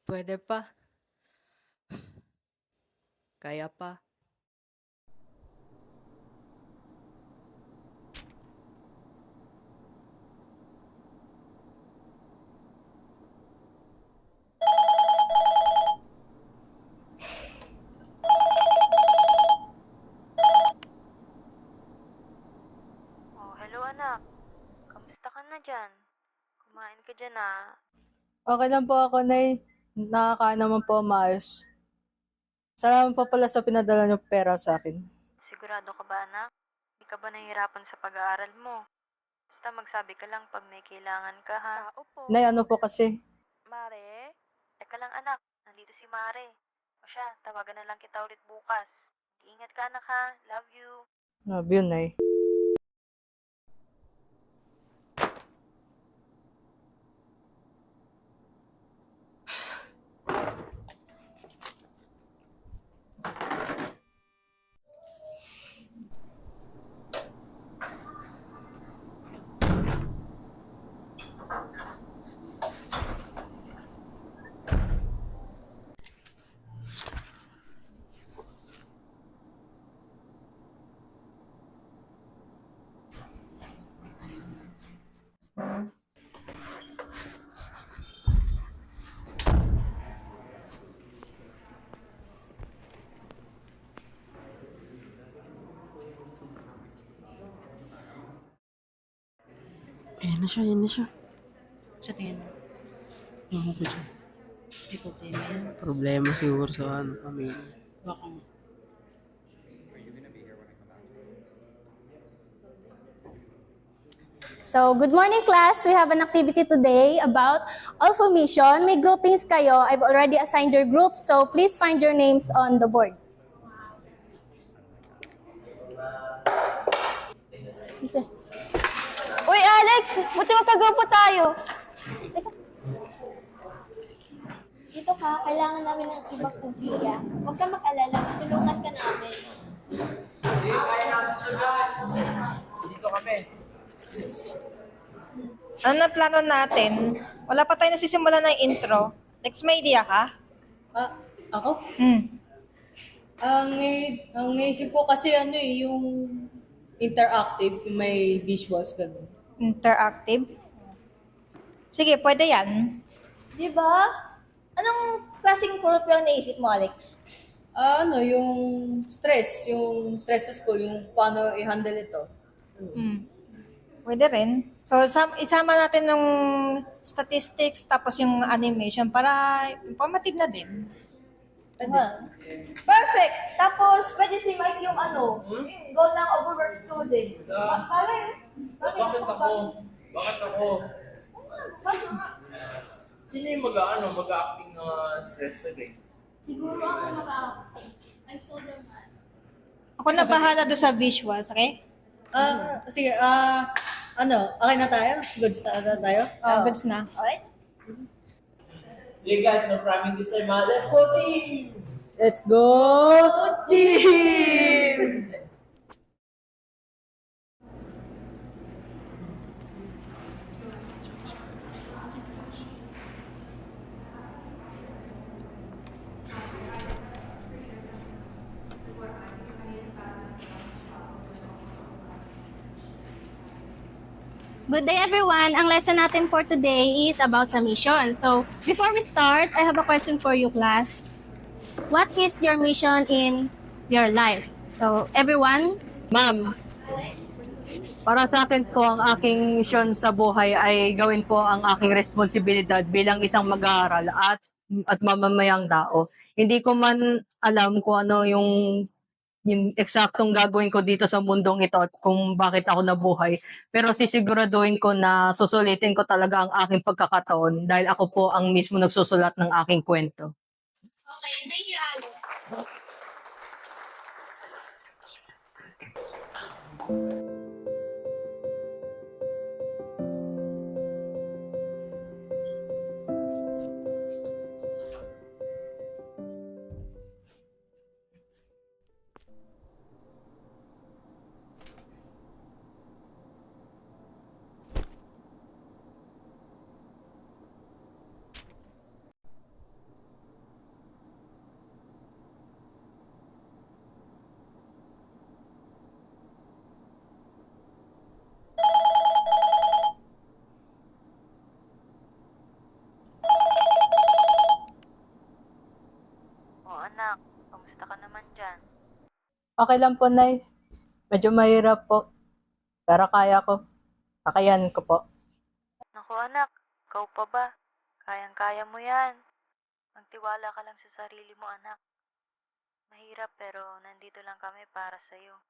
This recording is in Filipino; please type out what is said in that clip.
Puwede pa. Kaya pa. Oh, hello anak. Kamusta ka na dyan? Kumain ka dyan Okay lang po ako, Nay. Nakakain naman po maayos. Salamat po pala sa pinadala niyo pera sa akin. Sigurado ka ba anak? Di ka ba nahihirapan sa pag-aaral mo? Basta magsabi ka lang pag may kailangan ka ha. Tao po. Nay, ano po kasi? Mare? Teka lang anak, nandito si Mare. O siya, tawagan na lang kita ulit bukas. Ingat ka anak ha. Love you. Love you, Nay. Ayan na siya, ayan na siya. Sa tingin mo, Oo ko siya. may problema yan. Problema siguro sa pamilya. Baka nga. So, good morning class. We have an activity today about all formation. May groupings kayo. I've already assigned your groups, so please find your names on the board. Okay. Uy Alex, buti magkagrupo tayo. Dito ka, kailangan namin ng ibang kumpilya. Huwag kang mag-alala, tulungan ka namin. Ano na plano natin? Wala pa tayo nasisimula ng intro. Lex, may idea ka? Ako? Hmm. Ang naisip ko kasi yung interactive, yung may visuals, ganun. Interactive? Sige, pwede yan. Di ba? Anong klaseng group yung naisip mo, Alex? Yung stress sa school, yung paano i-handle ito. Pwede rin. So, isama natin ng statistics tapos yung animation para informative na din. Perfect! Tapos, pwede si Mike yung goal ng overwork student. Bakit ako? Bakit ako? Sino yung mag-acting na stress sa grade? Siguro ako I'm so dramatic. Ako na bahala doon sa visuals, okay? Sige, okay na tayo? Goods na tayo? Goods na. Alright? Sige guys, no cramming this time ha. Let's go team! Let's go, team! Good day everyone. Ang lesson natin for today is about submission. So, before we start, I have a question for you class. What is your mission in your life? So, everyone, Ma'am, para sa akin po, ang aking misyon sa buhay ay gawin po ang aking responsibilidad bilang isang mag-aaral at mamamayang tao. Hindi ko man alam kung ano yung eksaktong gagawin ko dito sa mundong ito at kung bakit ako nabuhay. Pero sisiguraduhin ko na susulitin ko talaga ang aking pagkakataon dahil ako po ang mismo nagsusulat ng aking kwento. Okay, thank you, Alex. Okay lang po, Nay. Medyo mahirap po. Pero kaya ko. Kakayanin ko po. Naku anak, ikaw pa ba? Kayang-kaya mo yan. Magtiwala ka lang sa sarili mo anak. Mahirap pero nandito lang kami para sa'yo.